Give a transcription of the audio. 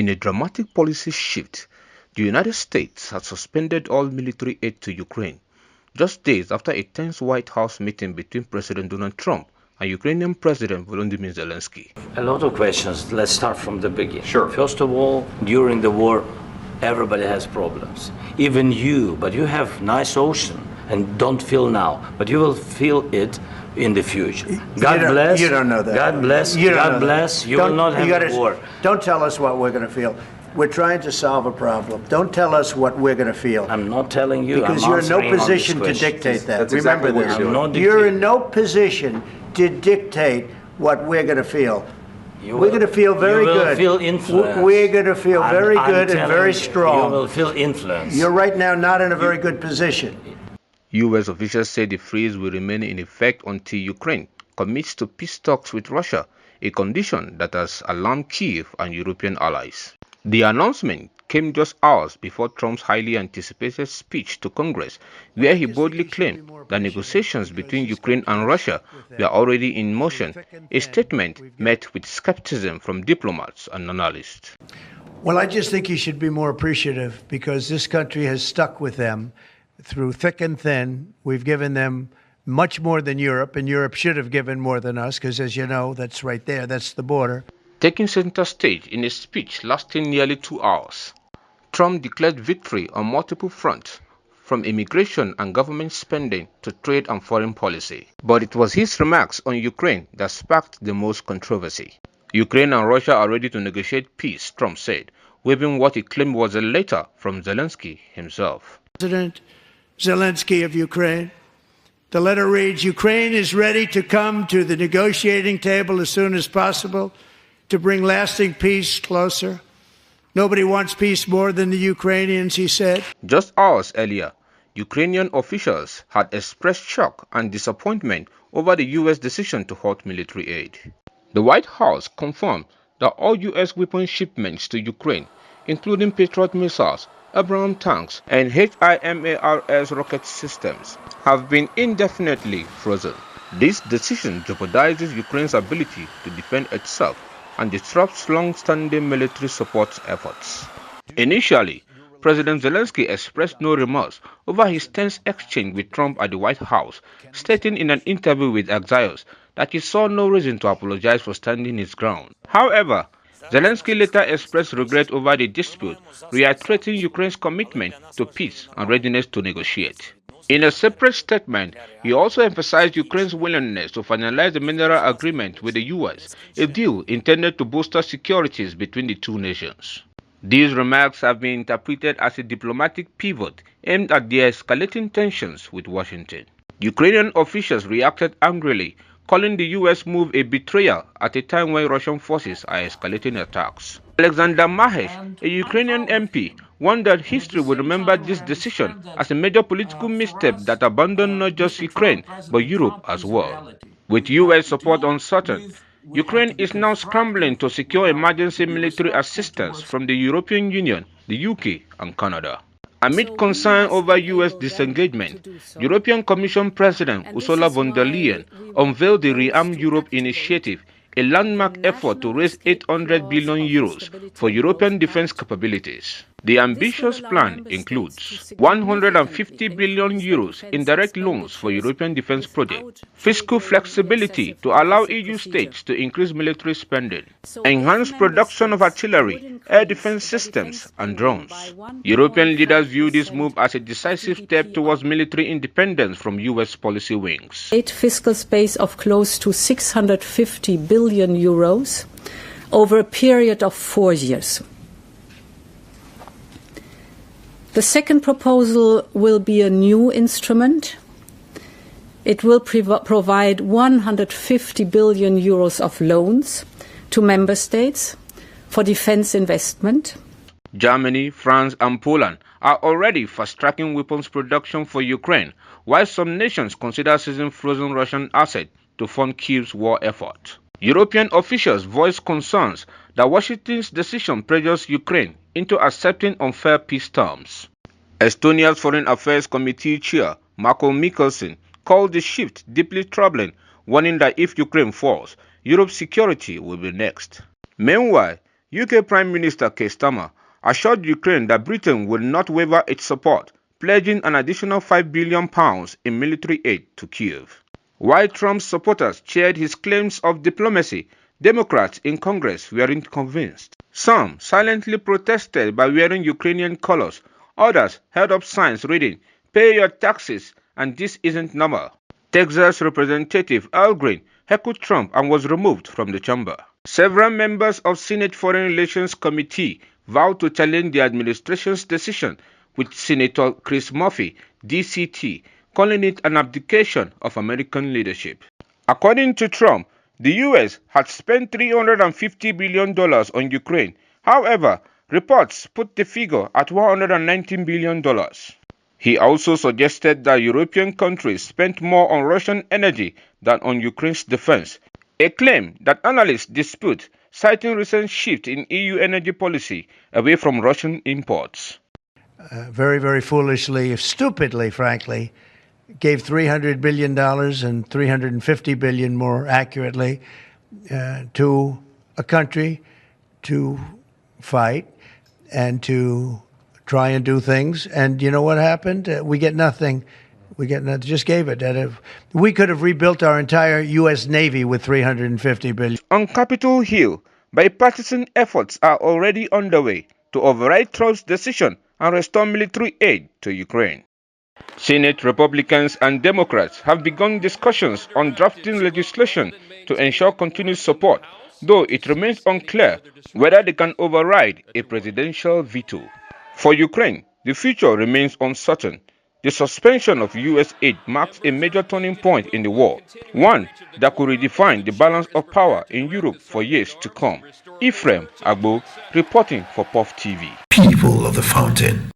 In a dramatic policy shift, the United States has suspended all military aid to Ukraine, just days after a tense White House meeting between President Donald Trump and Ukrainian President Volodymyr Zelensky. A lot of questions. Let's start from the beginning. Sure. First of all, during the war, everybody has problems. Even you, but you have nice ocean and don't feel now, but you will feel it in the future. God bless. You don't know that. God bless. God bless. You will not have a war. Don't tell us what we're going to feel. We're trying to solve a problem. Don't tell us what we're going to feel. I'm not telling you. Because you're in no position to dictate that. That's exactly Remember what this. you're doing. You're in no position to dictate what we're going to feel. We're going to feel very good. You will feel influence. We're going to feel very good and very strong. You will feel influence. You're right now not in a very good position. U.S. officials say the freeze will remain in effect until Ukraine commits to peace talks with Russia, a condition that has alarmed Kyiv and European allies. The announcement came just hours before Trump's highly anticipated speech to Congress, where he boldly claimed that negotiations between Ukraine and Russia were already in motion, a statement met with skepticism from diplomats and analysts. Well, I just think he should be more appreciative because this country has stuck with them through thick and thin. We've given them much more than Europe, and Europe should have given more than us because, as you know, that's right there, that's the border. Taking center stage in a speech lasting nearly 2 hours, Trump declared victory on multiple fronts, from immigration and government spending to trade and foreign policy. But it was his remarks on Ukraine that sparked the most controversy. Ukraine and Russia are ready to negotiate peace, Trump said, waving what he claimed was a letter from Zelensky himself. President Zelensky of Ukraine. The letter reads, Ukraine is ready to come to the negotiating table as soon as possible to bring lasting peace closer. Nobody wants peace more than the Ukrainians, he said. Just hours earlier, Ukrainian officials had expressed shock and disappointment over the U.S. decision to halt military aid. The White House confirmed that all U.S. weapon shipments to Ukraine, including Patriot missiles, Abrams tanks, and HIMARS rocket systems, have been indefinitely frozen. This decision jeopardizes Ukraine's ability to defend itself and disrupts long-standing military support efforts. Initially, President Zelensky expressed no remorse over his tense exchange with Trump at the White House, stating in an interview with Axios that he saw no reason to apologize for standing his ground. However, Zelensky later expressed regret over the dispute, reiterating Ukraine's commitment to peace and readiness to negotiate. In a separate statement, he also emphasized Ukraine's willingness to finalize the mineral agreement with the U.S., a deal intended to bolster securities between the two nations. These remarks have been interpreted as a diplomatic pivot aimed at de-escalating tensions with Washington. Ukrainian officials reacted angrily, calling the U.S. move a betrayal at a time when Russian forces are escalating attacks. Alexander Mahesh, a Ukrainian MP, warned that history will remember this decision as a major political misstep that abandoned not just Ukraine, but Europe as well. With U.S. support uncertain, Ukraine is now scrambling to secure emergency military assistance from the European Union, the UK, and Canada. Amid concern over U.S. disengagement, European Commission President Ursula von der Leyen unveiled the Rearm Europe initiative, a landmark effort to raise €800 billion for European defense capabilities. The ambitious plan includes €150 billion in direct loans for European defense projects, fiscal flexibility to allow EU states to increase military spending, enhanced production of artillery, air defense systems, and drones. European leaders view this move as a decisive step towards military independence from US policy wings. Fiscal space of close to €650 billion over a period of 4 years. The second proposal will be a new instrument. It will provide €150 billion of loans to member states for defense investment. Germany, France, and Poland are already fast-tracking weapons production for Ukraine, while some nations consider seizing frozen Russian assets to fund Kyiv's war effort. European officials voiced concerns that Washington's decision pressures Ukraine into accepting unfair peace terms. Estonia's Foreign Affairs Committee Chair, Marko Mihkelson, called the shift deeply troubling, warning that if Ukraine falls, Europe's security will be next. Meanwhile, UK Prime Minister Keir Starmer assured Ukraine that Britain will not waver its support, pledging an additional £5 billion in military aid to Kyiv. While Trump's supporters cheered his claims of diplomacy, Democrats in Congress weren't convinced. Some silently protested by wearing Ukrainian colors. Others held up signs reading, "Pay your taxes," and "This isn't normal." Texas Representative Al Green heckled Trump and was removed from the chamber. Several members of Senate Foreign Relations Committee vowed to challenge the administration's decision, with Senator Chris Murphy, DCT, calling it an abdication of American leadership. According to Trump, the U.S. had spent $350 billion on Ukraine. However, reports put the figure at $119 billion. He also suggested that European countries spent more on Russian energy than on Ukraine's defense, a claim that analysts dispute, citing recent shift in EU energy policy away from Russian imports. Very, very foolishly, stupidly, frankly, gave $300 billion and $350 billion more accurately to a country to fight and to try and do things. And you know what happened? We get nothing. We get nothing. Just gave it. We could have rebuilt our entire U.S. Navy with $350 billion. On Capitol Hill, bipartisan efforts are already underway to override Trump's decision and restore military aid to Ukraine. Senate Republicans and Democrats have begun discussions on drafting legislation to ensure continued support, though it remains unclear whether they can override a presidential veto. For Ukraine, the future remains uncertain. The suspension of U.S. aid marks a major turning point in the war, one that could redefine the balance of power in Europe for years to come. Ephraim Agbo, reporting for Puff TV. People of the Fountain.